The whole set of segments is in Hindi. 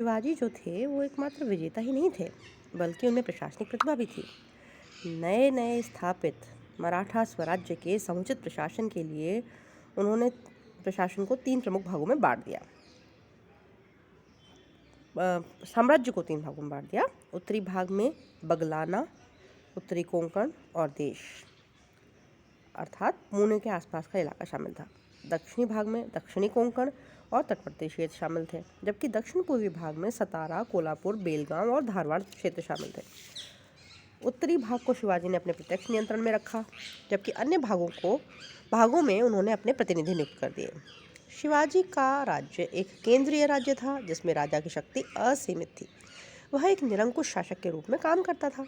शिवाजी जो थे वो एकमात्र विजेता ही नहीं थे, बल्कि उनमें प्रशासनिक प्रतिभा भी थी। नए नए स्थापित मराठा स्वराज्य के समुचित प्रशासन के लिए उन्होंने प्रशासन को तीन प्रमुख भागों में बांट दिया। साम्राज्य को तीन भागों में बांट दिया। उत्तरी भाग में बगलाना, उत्तरी कोंकण और देश अर्थात पुणे के आसपास का इलाका शामिल था। दक्षिणी भाग में दक्षिणी कोंकण और तटवर्ती क्षेत्र शामिल थे, जबकि दक्षिण पूर्वी भाग में सतारा, कोल्हापुर, बेलगाम और धारवाड़ क्षेत्र शामिल थे। उत्तरी भाग को शिवाजी ने अपने प्रत्यक्ष नियंत्रण में रखा, जबकि अन्य भागों में उन्होंने अपने प्रतिनिधि नियुक्त कर दिए। शिवाजी का राज्य एक केंद्रीय राज्य था, जिसमें राजा की शक्ति असीमित थी। वह एक निरंकुश शासक के रूप में काम करता था,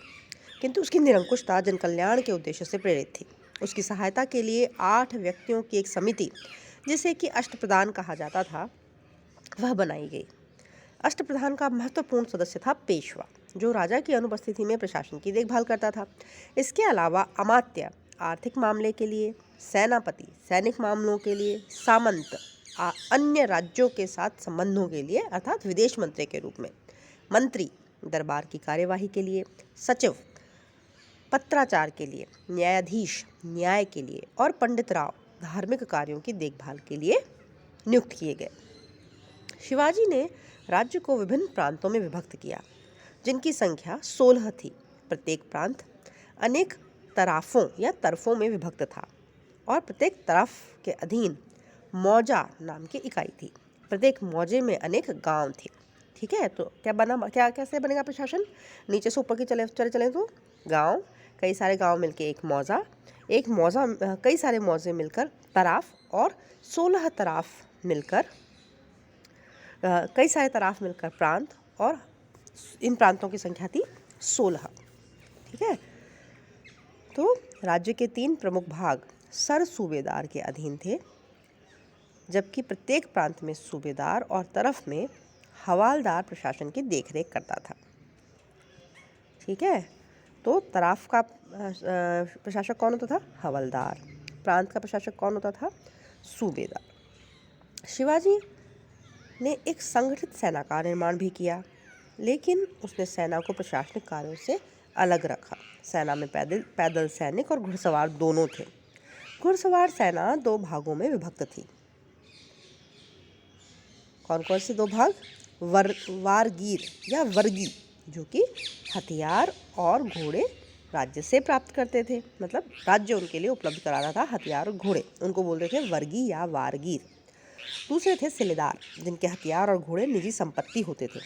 किंतु उसकी निरंकुशता जनकल्याण के उद्देश्य से प्रेरित थी। उसकी सहायता के लिए 8 व्यक्तियों की एक समिति, जिसे कि अष्टप्रधान कहा जाता था, वह बनाई गई। अष्टप्रधान का महत्वपूर्ण सदस्य था पेशवा, जो राजा की अनुपस्थिति में प्रशासन की देखभाल करता था। इसके अलावा अमात्य आर्थिक मामले के लिए, सेनापति सैनिक मामलों के लिए, सामंत अन्य राज्यों के साथ संबंधों के लिए अर्थात विदेश मंत्री के रूप में, मंत्री दरबार की कार्यवाही के लिए, सचिव पत्राचार के लिए, न्यायाधीश न्याय के लिए और पंडित राव धार्मिक कार्यों की देखभाल के लिए नियुक्त किए गए। शिवाजी ने राज्य को विभिन्न प्रांतों में विभक्त किया, जिनकी संख्या 16 थी। प्रत्येक प्रांत अनेक तराफों या तरफों में विभक्त था और प्रत्येक तरफ के अधीन मौजा नाम की इकाई थी। प्रत्येक मौजे में अनेक गांव थे। ठीक है, तो कैसे बनेगा प्रशासन? नीचे से ऊपर की चले तो गांव, कई सारे गांव मिलके एक मौजा कई सारे मौजे मिलकर तराफ और 16 तराफ मिलकर कई सारे तराफ मिलकर प्रांत, और इन प्रांतों की संख्या थी 16। ठीक है, तो राज्य के 3 प्रमुख भाग सर सूबेदार के अधीन थे, जबकि प्रत्येक प्रांत में सूबेदार और तरफ में हवालदार प्रशासन की देखरेख करता था। ठीक है, तो तराफ का प्रशासक कौन होता था? हवलदार। प्रांत का प्रशासक कौन होता था? सूबेदार। शिवाजी ने एक संगठित सेना का निर्माण भी किया, लेकिन उसने सेना को प्रशासनिक कार्यों से अलग रखा। सेना में पैदल सैनिक और घुड़सवार दोनों थे। घुड़सवार सेना 2 भागों में विभक्त थी। कौन कौन से 2 भाग? वारगीर या वर्गी, जो कि हथियार और घोड़े राज्य से प्राप्त करते थे, मतलब राज्य उनके लिए उपलब्ध कराता था हथियार और घोड़े, उनको बोलते थे वर्गी या वारगीर। दूसरे थे सिलेदार, जिनके हथियार और घोड़े निजी संपत्ति होते थे।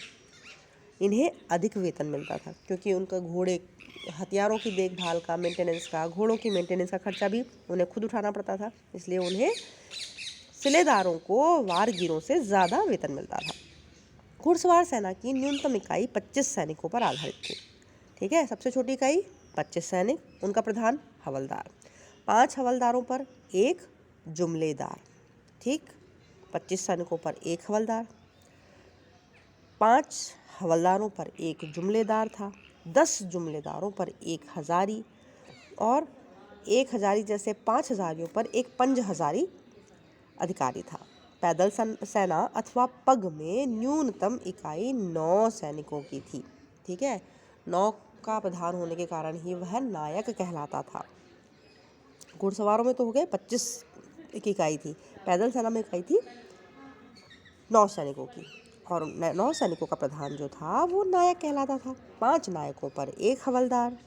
इन्हें अधिक वेतन मिलता था, क्योंकि उनका हथियारों की देखभाल का, मेंटेनेंस का, घोड़ों की मेंटेनेंस का खर्चा भी उन्हें खुद उठाना पड़ता था, इसलिए उन्हें सिलेदारों को वारगीरों से ज़्यादा वेतन मिलता था। घुड़सवार सेना की न्यूनतम इकाई 25 सैनिकों पर आधारित थी। ठीक है, सबसे छोटी इकाई 25 सैनिक, उनका प्रधान हवलदार। 5 हवलदारों पर एक जुमलेदार। ठीक, 25 सैनिकों पर एक हवलदार, 5 हवलदारों पर एक जुमलेदार था, 10 जुमलेदारों पर एक हजारी, और एक हजारी जैसे 5 हजारियों पर एक पंज हजारी अधिकारी था। पैदल सेना अथवा पग में न्यूनतम इकाई 9 सैनिकों की थी। ठीक है, 9 का प्रधान होने के कारण ही वह नायक कहलाता था। घुड़सवारों में तो हो गए 25 की इकाई थी, पैदल सेना में इकाई थी 9 सैनिकों की, और 9 सैनिकों का प्रधान जो था वो नायक कहलाता था। 5 नायकों पर एक हवलदार,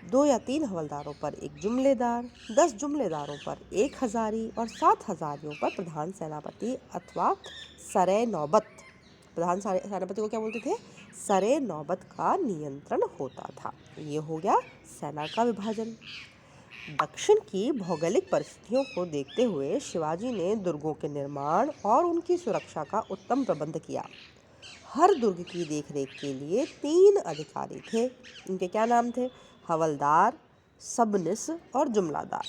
2 या 3 हवलदारों पर एक जुमलेदार, 10 जुमलेदारों पर एक हजारी और 7 हजारियों पर प्रधान सेनापति अथवा सरे नौबत। प्रधान सेनापति को क्या बोलते थे? सरे नौबत का नियंत्रण होता था। ये हो गया सेना का विभाजन। दक्षिण की भौगोलिक परिस्थितियों को देखते हुए शिवाजी ने दुर्गों के निर्माण और उनकी सुरक्षा का उत्तम प्रबंध किया। हर दुर्ग की देखरेख के लिए 3 अधिकारी थे। इनके क्या नाम थे? हवलदार, सबनिस और जुमलादार।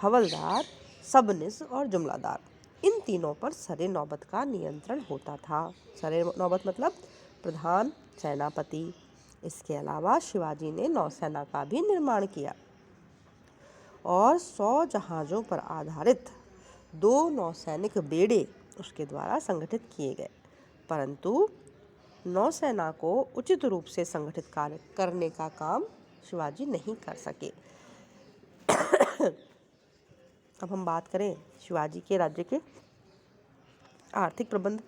हवलदार, सबनिस और जुमलादार, इन तीनों पर सरे नौबत का नियंत्रण होता था। सरे नौबत मतलब प्रधान सेनापति। इसके अलावा शिवाजी ने नौसेना का भी निर्माण किया और 100 जहाज़ों पर आधारित 2 नौसैनिक बेड़े उसके द्वारा संगठित किए गए। परंतु नौसेना को उचित रूप से संगठित कार्य करने का काम शिवाजी नहीं कर सके। अब हम बात करें शिवाजी के राज्य के आर्थिक प्रबंध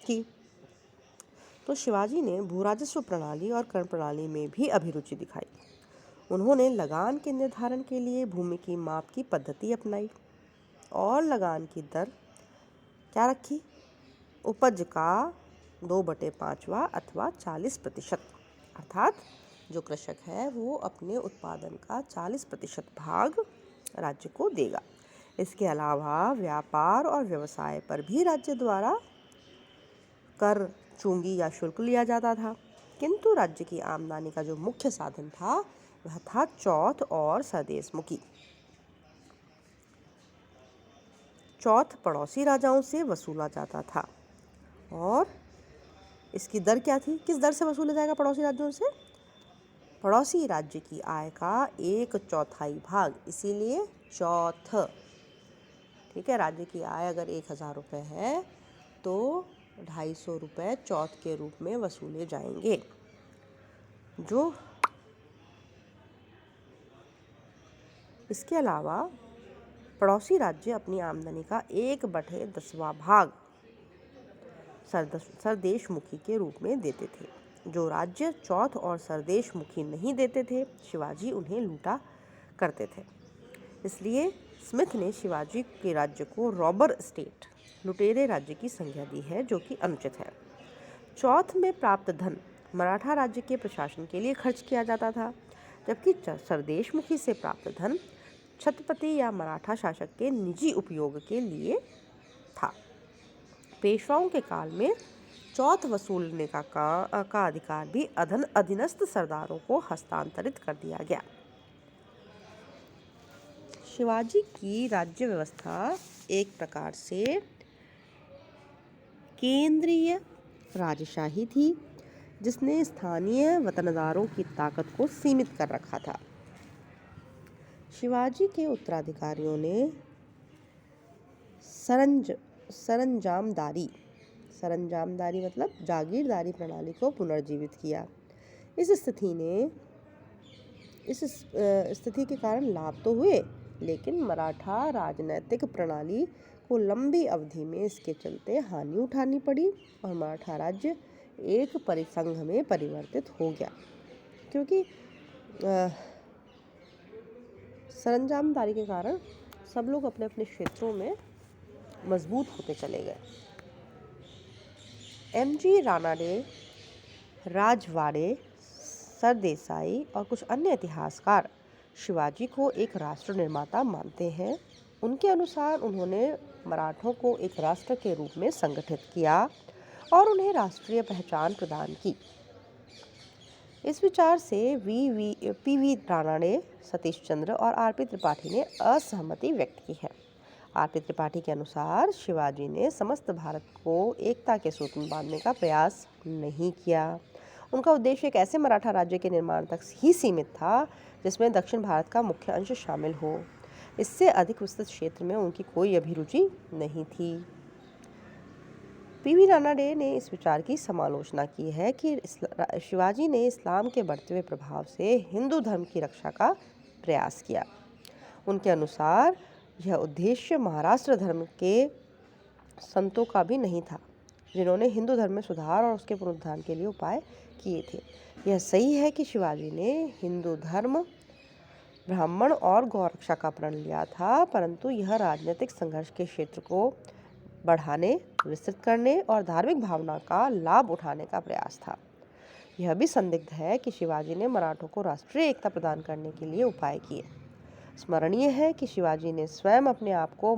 की, तो शिवाजी ने भूराजस्व प्रणाली और कर प्रणाली में भी अभिरुचि दिखाई। उन्होंने लगान के निर्धारण के लिए भूमि की माप की पद्धति अपनाई और लगान की दर क्या रखी? उपज का 2/5 अथवा 40%, अर्थात जो कृषक है वो अपने उत्पादन का 40% भाग राज्य को देगा। इसके अलावा व्यापार और व्यवसाय पर भी राज्य द्वारा कर, चूंगी या शुल्क लिया जाता था, किंतु राज्य की आमदनी का जो मुख्य साधन था वह था चौथ और सरदेशमुखी। चौथ पड़ोसी राजाओं से वसूला जाता था और इसकी दर क्या थी? किस दर से वसूला जाएगा पड़ोसी राज्यों से? पड़ोसी राज्य की आय का 1/4 भाग, इसीलिए चौथ। ठीक है, राज्य की आय अगर 1000 रुपये है तो 250 रुपये चौथ के रूप में वसूले जाएंगे। जो इसके अलावा पड़ोसी राज्य अपनी आमदनी का 1/10वां भाग सरदेशमुखी के रूप में देते थे। जो राज्य चौथ और सरदेशमुखी नहीं देते थे, शिवाजी उन्हें लूटा करते थे। इसलिए स्मिथ ने शिवाजी के राज्य को रॉबर स्टेट, लुटेरे राज्य की संज्ञा दी है, जो कि अनुचित है। चौथ में प्राप्त धन मराठा राज्य के प्रशासन के लिए खर्च किया जाता था, जबकि सरदेशमुखी से प्राप्त धन छत्रपति या मराठा शासक के निजी उपयोग के लिए था। पेशवाओं के काल में चौथ वसूलने का अधिकार भी अधीनस्थ सरदारों को हस्तांतरित कर दिया गया। शिवाजी की राज्य व्यवस्था एक प्रकार से केंद्रीय राजशाही थी, जिसने स्थानीय वतनदारों की ताकत को सीमित कर रखा था। शिवाजी के उत्तराधिकारियों ने सरंजामदारी मतलब जागीरदारी प्रणाली को पुनर्जीवित किया। इस स्थिति के कारण लाभ तो हुए, लेकिन मराठा राजनैतिक प्रणाली को लंबी अवधि में इसके चलते हानि उठानी पड़ी और मराठा राज्य एक परिसंघ में परिवर्तित हो गया, क्योंकि सरंजामदारी के कारण सब लोग अपने अपने क्षेत्रों में मजबूत होते चले गए। M.G. रानाडे, राजवाड़े, सरदेसाई और कुछ अन्य इतिहासकार शिवाजी को एक राष्ट्र निर्माता मानते हैं। उनके अनुसार उन्होंने मराठों को एक राष्ट्र के रूप में संगठित किया और उन्हें राष्ट्रीय पहचान प्रदान की। इस विचार से P.V. रानाडे, सतीश चंद्र और R.P. त्रिपाठी ने असहमति व्यक्त की है। R.P. त्रिपाठी के अनुसार शिवाजी ने समस्त भारत को एकता के सूत्र में बांधने का प्रयास नहीं किया। उनका उद्देश्य एक ऐसे मराठा राज्य के निर्माण तक ही सीमित था जिसमें दक्षिण भारत का मुख्य अंश शामिल हो। इससे अधिक विस्तृत क्षेत्र में उनकी कोई अभिरुचि नहीं थी। P.V. रानाडे ने इस विचार की समालोचना की है कि शिवाजी ने इस्लाम के बढ़ते हुए प्रभाव से हिंदू धर्म की रक्षा का प्रयास किया। उनके अनुसार यह उद्देश्य महाराष्ट्र धर्म के संतों का भी नहीं था, जिन्होंने हिंदू धर्म में सुधार और उसके पुनरुद्धार के लिए उपाय किए थे। यह सही है कि शिवाजी ने हिंदू धर्म, ब्राह्मण और गौरक्षा का प्रण लिया था, परंतु यह राजनीतिक संघर्ष के क्षेत्र को बढ़ाने, विस्तृत करने और धार्मिक भावना का लाभ उठाने का प्रयास था। यह भी संदिग्ध है कि शिवाजी ने मराठों को राष्ट्रीय एकता प्रदान करने के लिए उपाय किए। स्मरणीय है कि शिवाजी ने स्वयं अपने आप को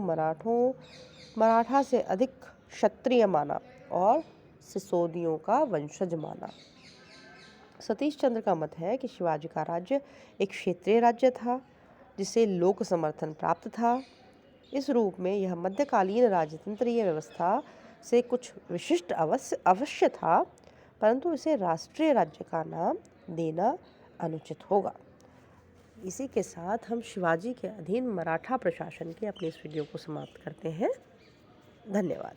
मराठा से अधिक क्षत्रिय माना और सिसोदियों का वंशज माना। सतीश चंद्र का मत है कि शिवाजी का राज्य एक क्षेत्रीय राज्य था जिसे लोक समर्थन प्राप्त था। इस रूप में यह मध्यकालीन राजतंत्रीय व्यवस्था से कुछ विशिष्ट अवश्य था, परंतु इसे राष्ट्रीय राज्य का नाम देना अनुचित होगा। इसी के साथ हम शिवाजी के अधीन मराठा प्रशासन के अपने इस वीडियो को समाप्त करते हैं। धन्यवाद।